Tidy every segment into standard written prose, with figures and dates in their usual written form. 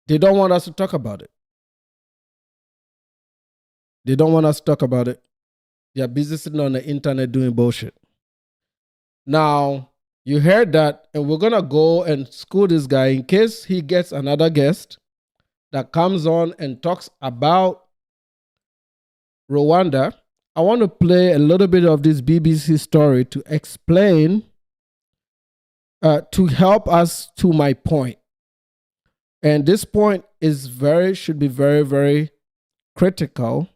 They don't want us to talk about it. They don't want us to talk about it. They are busy sitting on the internet doing bullshit. Now, you heard that, and we're going to go and school this guy in case he gets another guest that comes on and talks about Rwanda. I want to play a little bit of this BBC story to explain, to help us to my point. And this point is should be very, very critical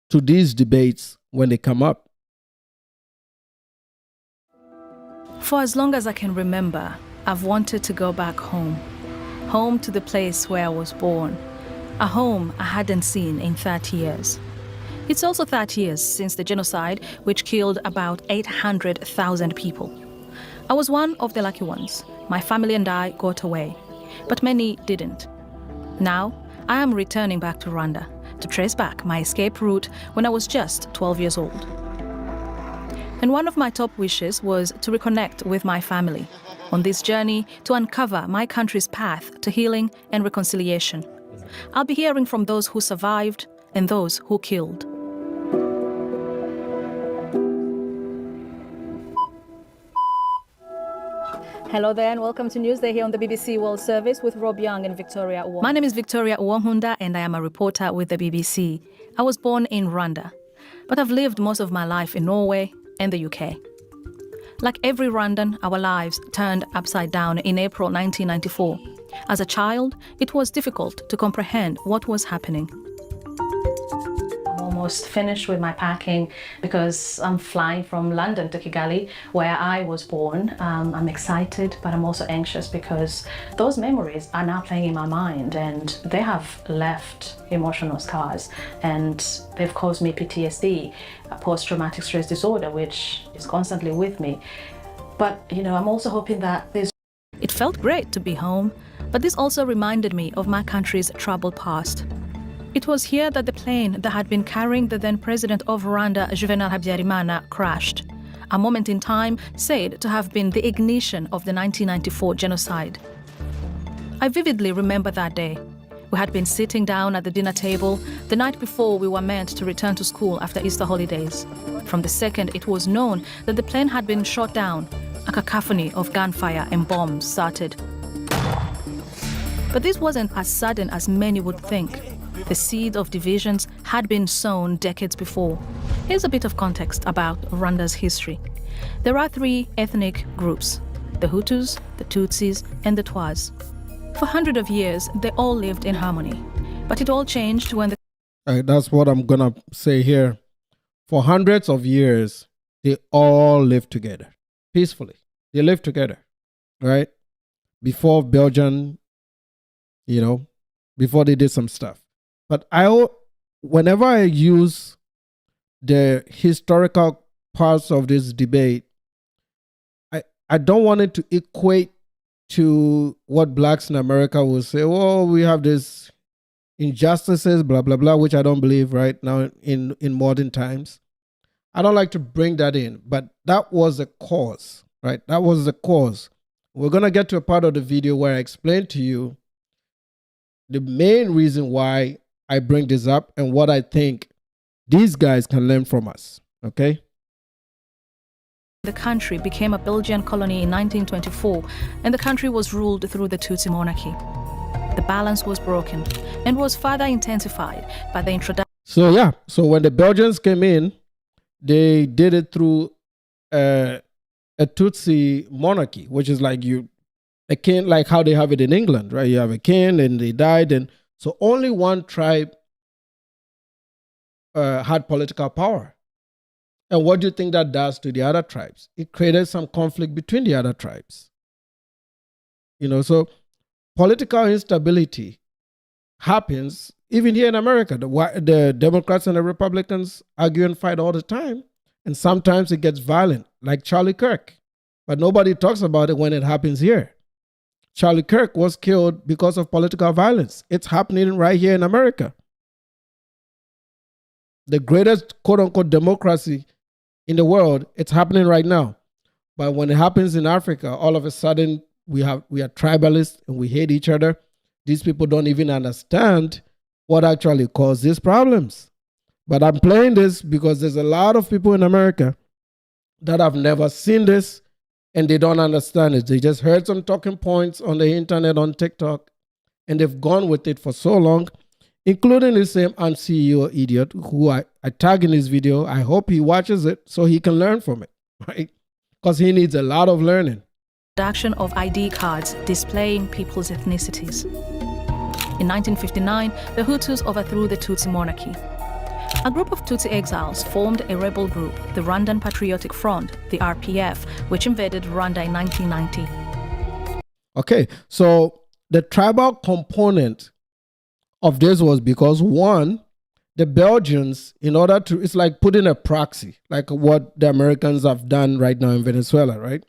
to these debates when they come up. For as long as I can remember, I've wanted to go back home. Home to the place where I was born. A home I hadn't seen in 30 years. It's also 30 years since the genocide, which killed about 800,000 people. I was one of the lucky ones. My family and I got away, but many didn't. Now, I am returning back to Rwanda to trace back my escape route when I was just 12 years old. And one of my top wishes was to reconnect with my family on this journey to uncover my country's path to healing and reconciliation. I'll be hearing from those who survived and those who killed. Hello there and welcome to Newsday here on the BBC World Service with Rob Young and Victoria Uwong. My name is Victoria Uwong and I am a reporter with the BBC. I was born in Rwanda, but I've lived most of my life in Norway and the UK. Like every Rwandan, our lives turned upside down in April 1994. As a child, it was difficult to comprehend what was happening. I'm almost finished with my packing because I'm flying from London to Kigali, where I was born. I'm excited, but I'm also anxious because those memories are now playing in my mind and they have left emotional scars and they've caused me PTSD, a post-traumatic stress disorder, which is constantly with me. But, I'm also hoping that this... It felt great to be home, but this also reminded me of my country's troubled past. It was here that the plane that had been carrying the then president of Rwanda, Juvenal Habyarimana, crashed. A moment in time said to have been the ignition of the 1994 genocide. I vividly remember that day. We had been sitting down at the dinner table the night before we were meant to return to school after Easter holidays. From the second it was known that the plane had been shot down, a cacophony of gunfire and bombs started. But this wasn't as sudden as many would think. The seed of divisions had been sown decades before. Here's a bit of context about Rwanda's history. There are three ethnic groups: the Hutus, the Tutsis, and the Twas. For hundreds of years, they all lived in harmony. But it all changed when the... That's what I'm going to say here. For hundreds of years, they all lived together peacefully. They lived together, right? Before Belgium, before they did some stuff. But whenever I use the historical parts of this debate, I don't want it to equate to what blacks in America will say, oh, we have this injustices, blah, blah, blah, which I don't believe right now in modern times. I don't like to bring that in, but that was the cause, right? That was the cause. We're going to get to a part of the video where I explain to you the main reason why I bring this up and what I think these guys can learn from us, okay? The country became a Belgian colony in 1924, and the country was ruled through the Tutsi monarchy. The balance was broken and was further intensified by the introduction. So when the Belgians came in, they did it through a Tutsi monarchy, which is like a king, like how they have it in England, right? You have a king and they died, and so only one tribe had political power. And what do you think that does to the other tribes? It created some conflict between the other tribes. So political instability happens even here in America. The Democrats and the Republicans argue and fight all the time. And sometimes it gets violent, like Charlie Kirk. But nobody talks about it when it happens here. Charlie Kirk was killed because of political violence. It's happening right here in America. The greatest quote-unquote democracy in the world, it's happening right now. But when it happens in Africa, all of a sudden we are tribalists and we hate each other. These people don't even understand what actually caused these problems. But I'm playing this because there's a lot of people in America that have never seen this and they don't understand it. They just heard some talking points on the internet, on TikTok, and they've gone with it for so long, including the same CEO idiot who I tag in his video. I hope he watches it so he can learn from it, right? Because he needs a lot of learning. Production of ID cards displaying people's ethnicities. In 1959, the Hutus overthrew the Tutsi monarchy. A group of Tutsi exiles formed a rebel group, the Rwandan Patriotic Front, the RPF, which invaded Rwanda in 1990. Okay, so the tribal component of this was because, one, the Belgians, in order to, it's like putting a proxy, like what the Americans have done right now in Venezuela, right?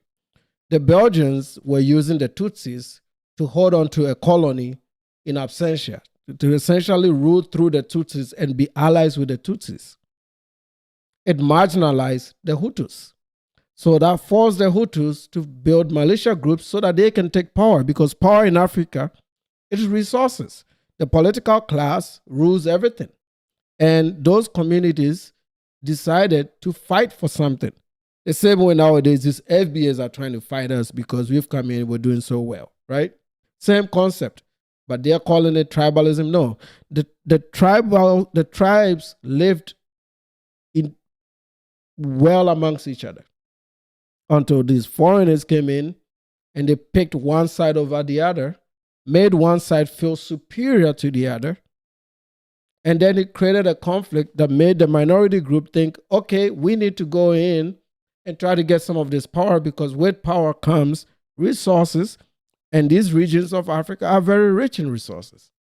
The Belgians were using the Tutsis to hold on to a colony in absentia, to essentially rule through the Tutsis and be allies with the Tutsis. It marginalized the Hutus. So that forced the Hutus to build militia groups so that they can take power, because power in Africa is resources. The political class rules everything. And those communities decided to fight for something. The same way nowadays, these FBAs are trying to fight us because we've come in, we're doing so well, right? Same concept, but they're calling it tribalism. No, the tribes lived in well amongst each other until these foreigners came in and they picked one side over the other, made one side feel superior to the other. And then it created a conflict that made the minority group think, okay, we need to go in and try to get some of this power, because with power comes resources, and these regions of Africa are very rich in resources.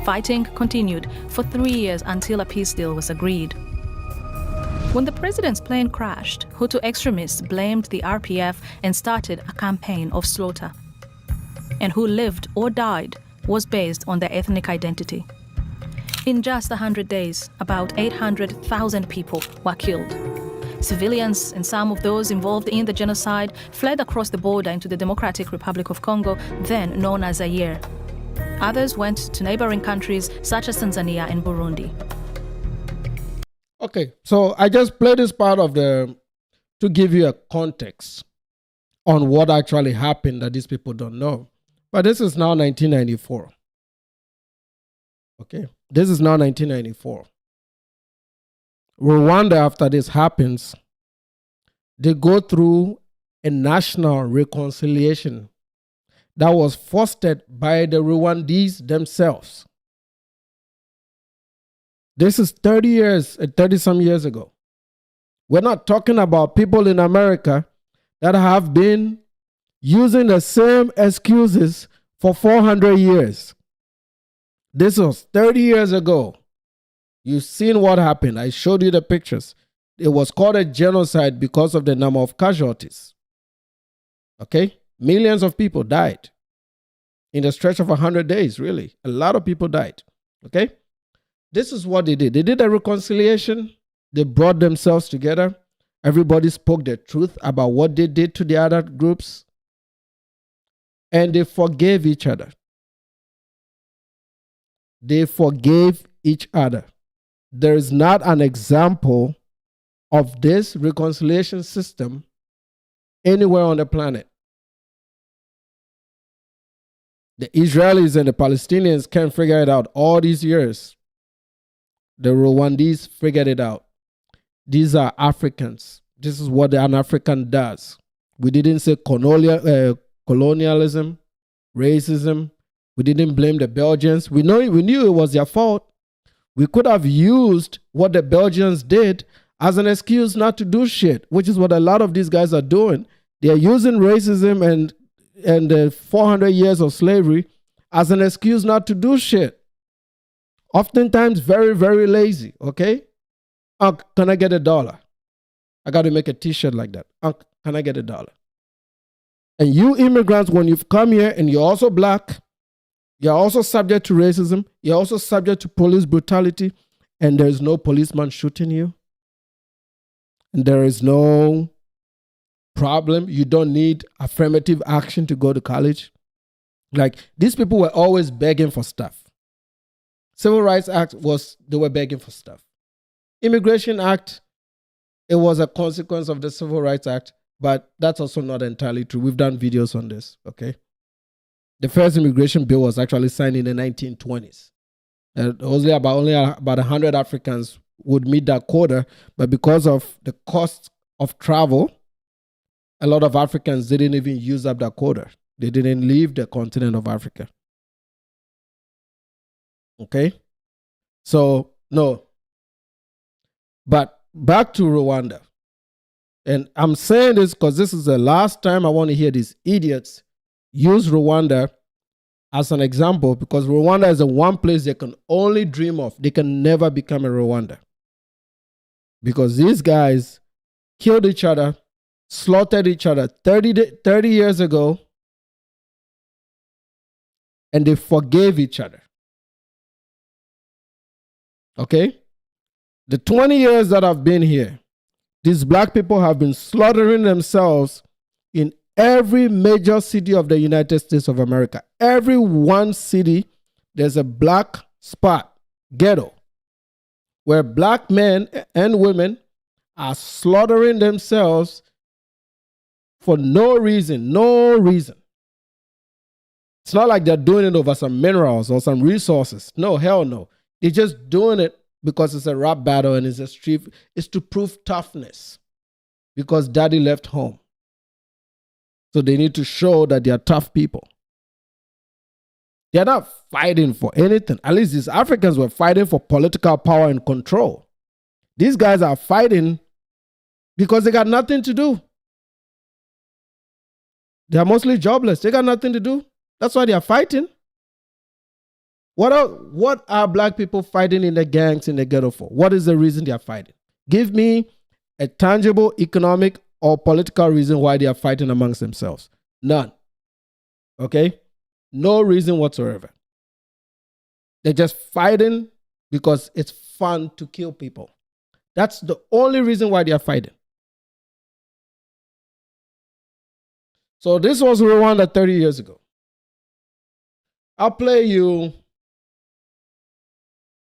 Fighting continued for 3 years until a peace deal was agreed. When the president's plane crashed, Hutu extremists blamed the RPF and started a campaign of slaughter. And who lived or died was based on their ethnic identity. In just 100 days, about 800,000 people were killed. Civilians and some of those involved in the genocide fled across the border into the Democratic Republic of Congo, then known as Zaire. Others went to neighboring countries such as Tanzania and Burundi. Okay, so I just played this part of to give you a context on what actually happened that these people don't know. But this is now 1994. Okay, this is now 1994. Rwanda, after this happens, they go through a national reconciliation that was fostered by the Rwandese themselves. This is 30-some years ago. We're not talking about people in America that have been using the same excuses for 400 years. This was 30 years ago. You've seen what happened. I showed you the pictures. It was called a genocide because of the number of casualties. Okay? Millions of people died in the stretch of 100 days, really. A lot of people died. Okay? This is what they did. They did a reconciliation. They brought themselves together. Everybody spoke the truth about what they did to the other groups. And they forgave each other. They forgave each other. There is not an example of this reconciliation system anywhere on the planet. The Israelis and the Palestinians can't figure it out all these years. The Rwandese figured it out. These are Africans. This is what an African does. We didn't say colonialism, racism. We didn't blame the Belgians. We knew it was their fault. We could have used what the Belgians did as an excuse not to do shit, which is what a lot of these guys are doing. They are using racism and the 400 years of slavery as an excuse not to do shit. Oftentimes very, very lazy, okay? Can I get $1? I got to make a t-shirt like that. Can I get $1? And you immigrants, when you've come here and you're also black, you're also subject to racism. You're also subject to police brutality. And there is no policeman shooting you. And there is no problem. You don't need affirmative action to go to college. Like, these people were always begging for stuff. Civil Rights Act they were begging for stuff. Immigration Act, it was a consequence of the Civil Rights Act, but that's also not entirely true. We've done videos on this, okay? The first immigration bill was actually signed in the 1920s. Only about 100 Africans would meet that quota, but because of the cost of travel, a lot of Africans didn't even use up that quota. They didn't leave the continent of Africa. Okay? So, no. But back to Rwanda. And I'm saying this because this is the last time I want to hear these idiots use Rwanda as an example, because Rwanda is the one place they can only dream of. They can never become a Rwanda. Because these guys killed each other, slaughtered each other 30 years ago, and they forgave each other. Okay? The 20 years that I've been here, these black people have been slaughtering themselves in every major city of the United States of America. Every one city, there's a black spot, ghetto, where black men and women are slaughtering themselves for no reason. No reason. It's not like they're doing it over some minerals or some resources. No, hell no. They're just doing it because it's a rap battle and it's to prove toughness, because daddy left home. So they need to show that they are tough people. They're not fighting for anything. At least these Africans were fighting for political power and control. These guys are fighting because they got nothing to do. They are mostly jobless. They got nothing to do. That's why they are fighting. What are black people fighting in the gangs in the ghetto for? What is the reason they are fighting? Give me a tangible economic or political reason why they are fighting amongst themselves. None. Okay? No reason whatsoever. They're just fighting because it's fun to kill people. That's the only reason why they are fighting. So this was Rwanda 30 years ago. I'll play you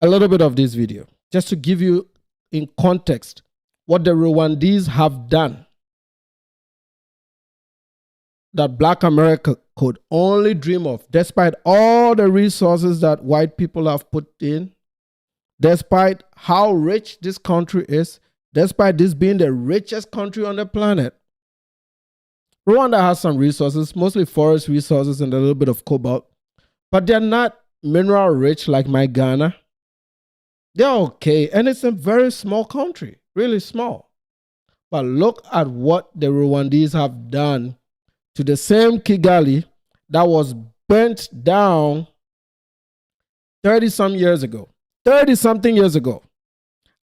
a little bit of this video just to give you in context what the Rwandese have done that Black America could only dream of, despite all the resources that white people have put in, despite how rich this country is, despite this being the richest country on the planet. Rwanda has some resources, mostly forest resources and a little bit of cobalt, but they're not mineral rich like my Ghana. They're okay, and it's a very small country, really small. But look at what the Rwandese have done to the same Kigali that was burnt down 30-some years ago. 30-something years ago.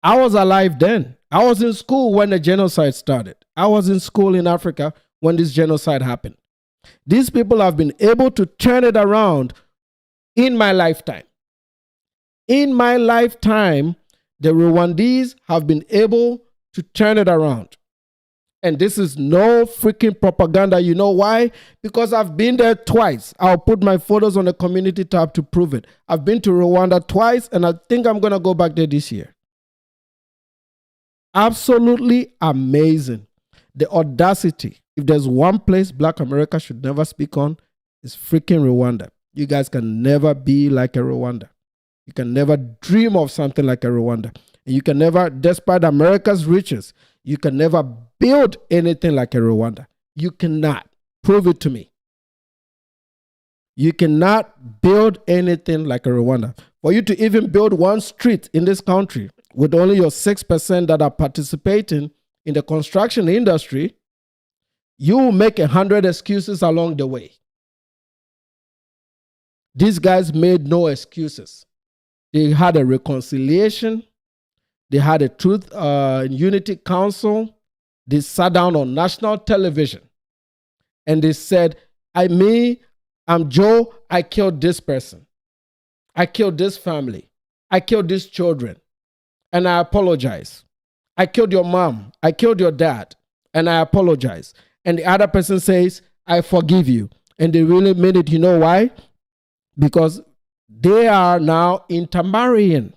I was alive then. I was in school when the genocide started. I was in school in Africa when this genocide happened. These people have been able to turn it around in my lifetime. In my lifetime, the Rwandese have been able to turn it around. And this is no freaking propaganda. You know why? Because I've been there twice. I'll put my photos on the community tab to prove it. I've been to Rwanda twice, and I think I'm going to go back there this year. Absolutely amazing. The audacity. If there's one place Black America should never speak on, it's freaking Rwanda. You guys can never be like a Rwanda. You can never dream of something like a Rwanda. And you can never, despite America's riches, you can never build anything like a Rwanda. You cannot. Prove it to me. You cannot build anything like a Rwanda. For you to even build one street in this country with only your 6% that are participating in the construction industry, you will make 100 excuses along the way. These guys made no excuses. They had a reconciliation. They had a Truth and Unity Council. They sat down on national television and they said, I'm Joe, I killed this person. I killed this family. I killed these children. And I apologize. I killed your mom. I killed your dad. And I apologize. and the other person says, I forgive you. And they really mean it. You know why? Because they are now intermarrying.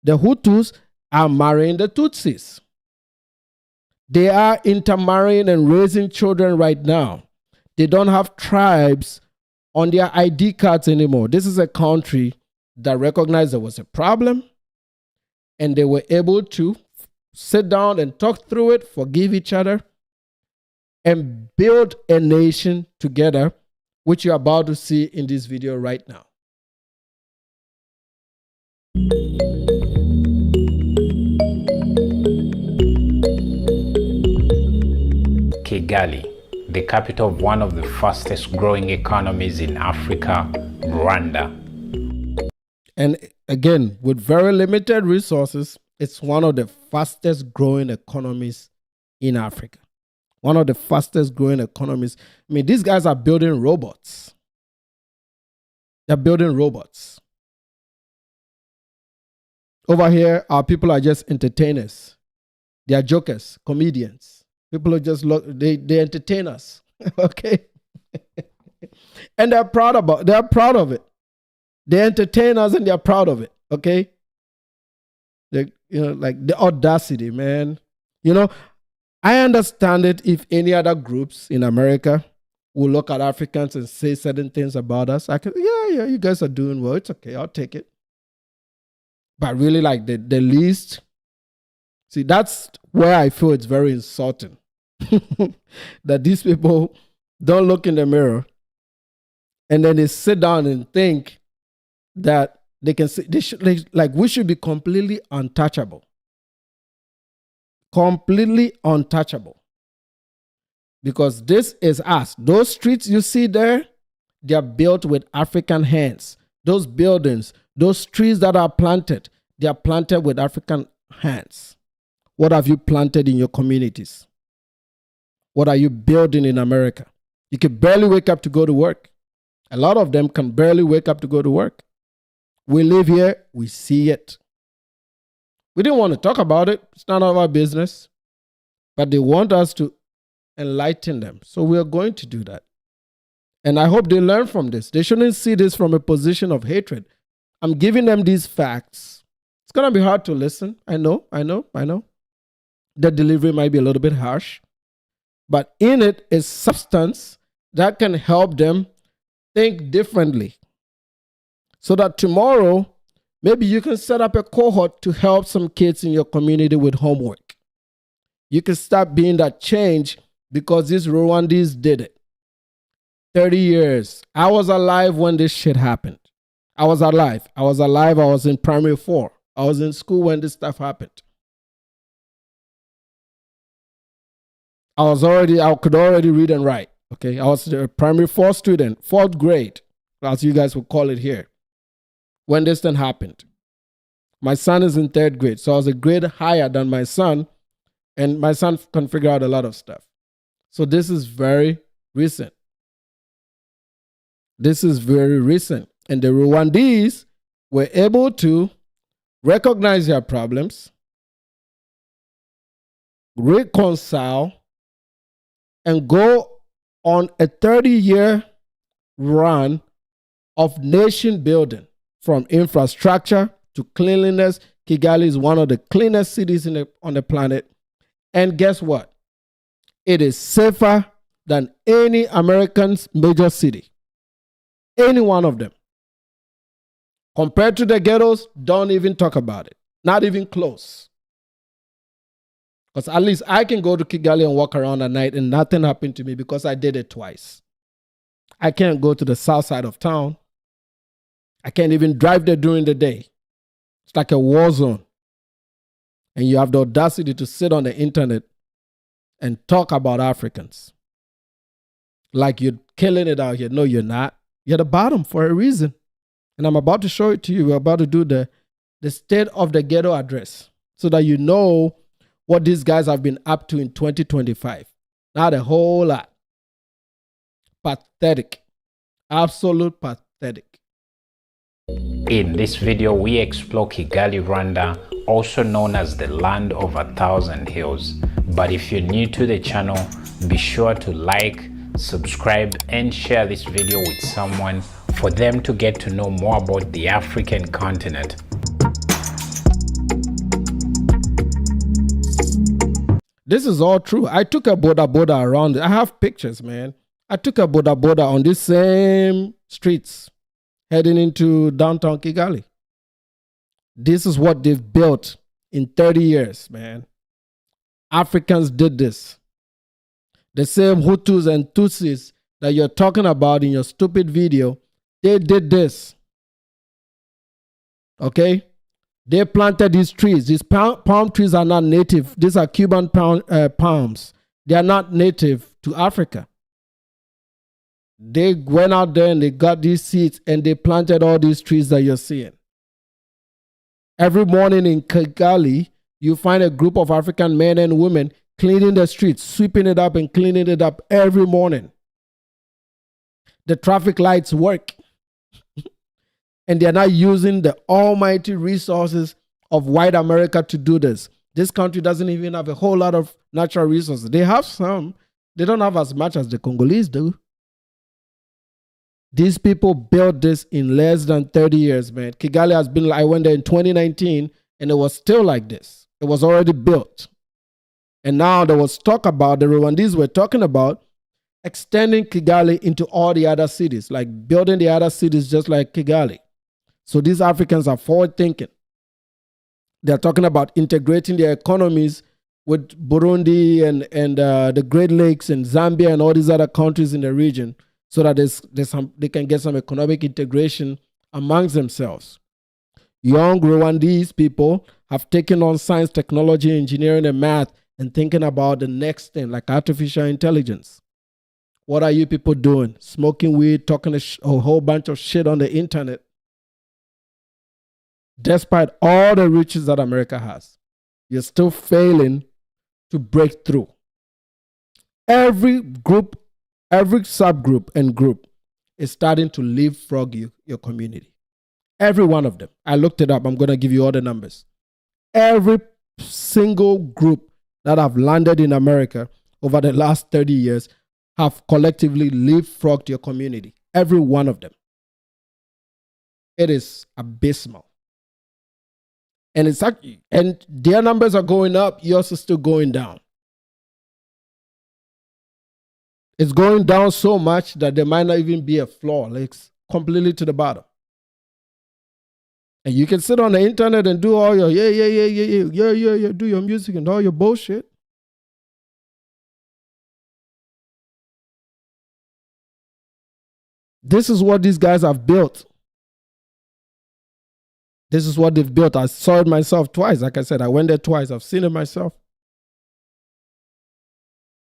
The Hutus are marrying the Tutsis. They are intermarrying and raising children right now. They don't have tribes on their ID cards anymore. This is a country that recognized there was a problem, and they were able to sit down and talk through it, forgive each other, and build a nation together, which you're about to see in this video right now. Kigali, the capital of one of the fastest growing economies in Africa, Rwanda. And again, with very limited resources, it's one of the fastest growing economies in Africa. One of the fastest growing economies. I mean, these guys are building robots. They're building robots. Over here, our people are just entertainers. They are jokers, comedians. People are just they entertain us. Okay? And they're proud of it. They entertain us and they're proud of it. Okay? Like the audacity, man. I understand it if any other groups in America will look at Africans and say certain things about us. I can, yeah, you guys are doing well. It's okay. I'll take it. But really, like the least, see, that's where I feel it's very insulting. That these people don't look in the mirror and then they sit down and think that they can say, we should be completely untouchable. Completely untouchable. Because this is us. Those streets you see there, they are built with African hands. Those buildings, those trees that are planted, they are planted with African hands. What have you planted in your communities? What are you building in America? You can barely wake up to go to work. A lot of them can barely wake up to go to work. We live here, we see it. We didn't want to talk about it. It's none of our business. But they want us to enlighten them. So we are going to do that. And I hope they learn from this. They shouldn't see this from a position of hatred. I'm giving them these facts. It's going to be hard to listen. I know. The delivery might be a little bit harsh. But in it is substance that can help them think differently. So that tomorrow, maybe you can set up a cohort to help some kids in your community with homework. You can start being that change because these Rwandese did it. 30 years. I was alive when this shit happened. I was alive. I was in primary 4. I was in school when this stuff happened. I could already read and write. Okay. I was a primary 4 student, 4th grade, as you guys would call it here, when this thing happened. My son is in 3rd grade, so I was a grade higher than my son, and my son can figure out a lot of stuff. So this is very recent. This is very recent. And the Rwandese were able to recognize their problems, reconcile, and go on a 30-year run of nation building, from infrastructure to cleanliness. Kigali is one of the cleanest cities on the planet. And guess what? It is safer than any American's major city. Any one of them. Compared to the ghettos, don't even talk about it. Not even close. Because at least I can go to Kigali and walk around at night and nothing happened to me because I did it twice. I can't go to the south side of town. I can't even drive there during the day. It's like a war zone. And you have the audacity to sit on the internet and talk about Africans. Like you're killing it out here. No, you're not. You're the bottom for a reason. And I'm about to show it to you. We're about to do the state of the ghetto address so that you know what these guys have been up to in 2025. Not a whole lot. Pathetic. Absolute pathetic. In this video, we explore Kigali, Rwanda, also known as the land of 1,000 hills. But if you're new to the channel, be sure to like, subscribe, and share this video with someone for them to get to know more about the African continent. This is all true. I took a boda around. I have pictures, man. I took a boda on these same streets heading into downtown Kigali. This is what they've built in 30 years, man. Africans did this. The same Hutus and Tutsis that you're talking about in your stupid video, they did this. Okay? They planted these trees. These palm trees are not native. These are Cuban palms. They are not native to Africa. They went out there and they got these seeds and they planted all these trees that you're seeing. Every morning in Kigali, you find a group of African men and women cleaning the streets, sweeping it up and cleaning it up every morning. The traffic lights work. And they're not using the almighty resources of white America to do this. This country doesn't even have a whole lot of natural resources. They have some. They don't have as much as the Congolese do. These people built this in less than 30 years, man. Kigali has been, I went there in 2019 and it was still like this. It was already built. And now there was talk about, the Rwandese were talking about extending Kigali into all the other cities, like building the other cities just like Kigali. So these Africans are forward thinking. They're talking about integrating their economies with Burundi and the Great Lakes and Zambia and all these other countries in the region so that they can get some economic integration amongst themselves. Young Rwandese people have taken on science, technology, engineering, and math and thinking about the next thing like artificial intelligence. What are you people doing? Smoking weed, talking a whole bunch of shit on the internet. Despite all the riches that America has, you're still failing to break through. Every group, every subgroup and group is starting to leapfrog your community. Every one of them. I looked it up. I'm going to give you all the numbers. Every single group that have landed in America over the last 30 years have collectively leapfrogged your community. Every one of them. It is abysmal. And it's actually, and their numbers are going up, yours is still going down. It's going down so much that there might not even be a floor, like completely to the bottom. And you can sit on the internet and do all your do your music and all your bullshit. This is what these guys have built. This is what they've built. I saw it myself twice. Like I said, I went there twice. I've seen it myself.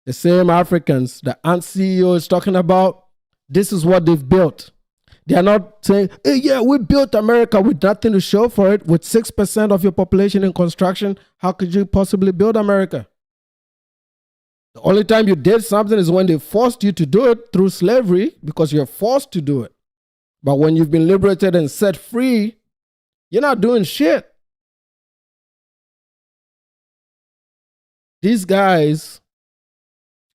The same Africans the Ant CEO is talking about, this is what they've built. They are not saying, hey, yeah, we built America with nothing to show for it. With 6% of your population in construction, how could you possibly build America? The only time you did something is when they forced you to do it through slavery because you're forced to do it. But when you've been liberated and set free, you're not doing shit. These guys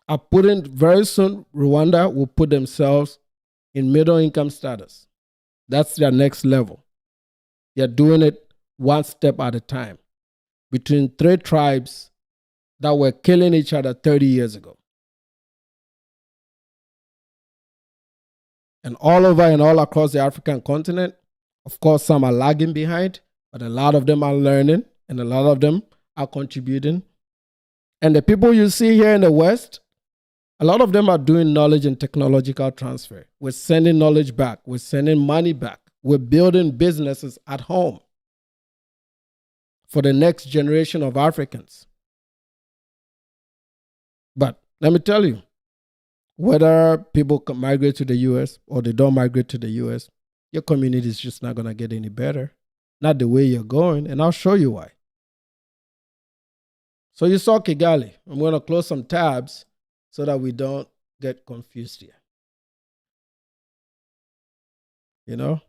are putting, very soon, Rwanda will put themselves in middle income status. That's their next level. They're doing it one step at a time between 3 tribes that were killing each other 30 years ago. And all over and all across the African continent, of course, some are lagging behind, but a lot of them are learning and a lot of them are contributing. And the people you see here in the West, a lot of them are doing knowledge and technological transfer. We're sending knowledge back. We're sending money back. We're building businesses at home for the next generation of Africans. But let me tell you, whether people can migrate to the US or they don't migrate to the US, your community is just not going to get any better. Not the way you're going, and I'll show you why. So you saw Kigali. I'm going to close some tabs so that we don't get confused here. You know?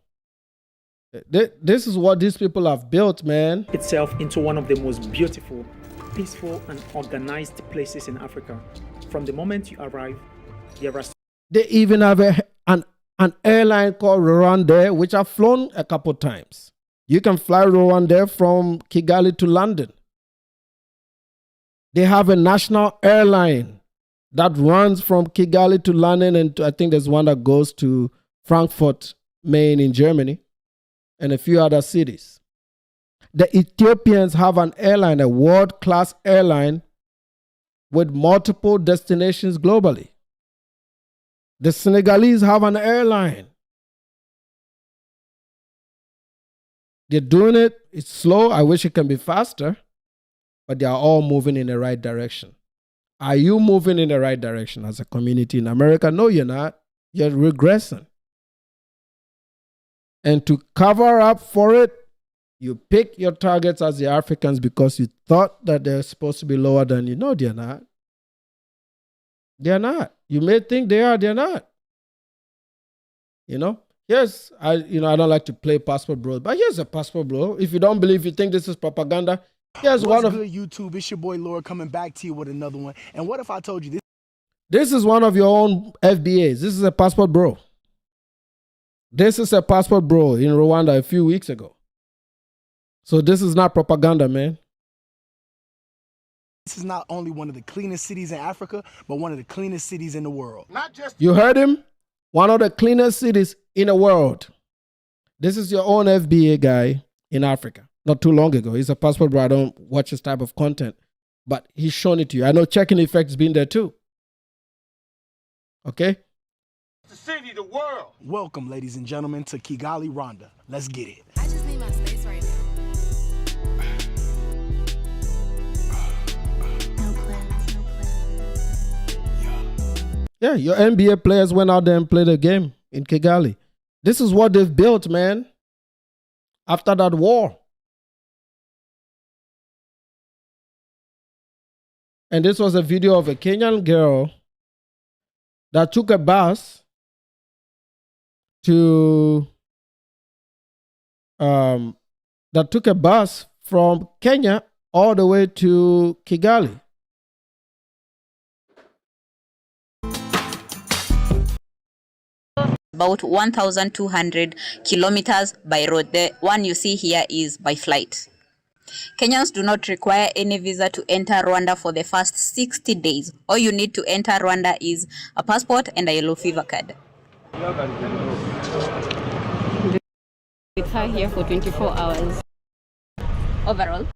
This is what these people have built, man. Itself into one of the most beautiful, peaceful, and organized places in Africa. From the moment you arrive, there are... They even have an airline called Rwanda, which I've flown a couple times. You can fly Rwanda from Kigali to London. They have a national airline that runs from Kigali to London, and I think there's one that goes to Frankfurt, Main in Germany, and a few other cities. The Ethiopians have an airline, a world-class airline with multiple destinations globally. The Senegalese have an airline. They're doing it. It's slow. I wish it can be faster, but they are all moving in the right direction. Are you moving in the right direction as a community in America? No, you're not. You're regressing. And to cover up for it, you pick your targets as the Africans because you thought that they're supposed to be lower than you. No, they're not. They're not. You may think they are, they're not. You know? Yes, I don't like to play passport bro, but here's a passport bro. If you don't believe, you think this is propaganda, here's one of... Good YouTube, it's your boy Lord coming back to you with another one. And what if I told you this? This is one of your own FBAs. This is a passport bro. This is a passport bro in Rwanda a few weeks ago. So this is not propaganda, man. This is not only one of the cleanest cities in Africa, but one of the cleanest cities in the world. Not just... You heard him? One of the cleanest cities in the world. This is your own FBA guy in Africa. Not too long ago. He's a passport bro. I don't watch this type of content, but he's shown it to you. I know Checking Effect's been there too. Okay? The city, the world. Welcome, ladies and gentlemen, to Kigali, Rwanda. Let's get it. I just need my space right now. No plans, no plans. Yeah, your NBA players went out there and played a game in Kigali. This is what they've built, man, after that war. And this was a video of a Kenyan girl that took a bus from Kenya all the way to Kigali. About 1,200 kilometers by road. The one you see here is by flight. Kenyans do not require any visa to enter Rwanda for the first 60 days. All you need to enter Rwanda is a passport and a yellow fever card. With her here for 24 hours. Overall,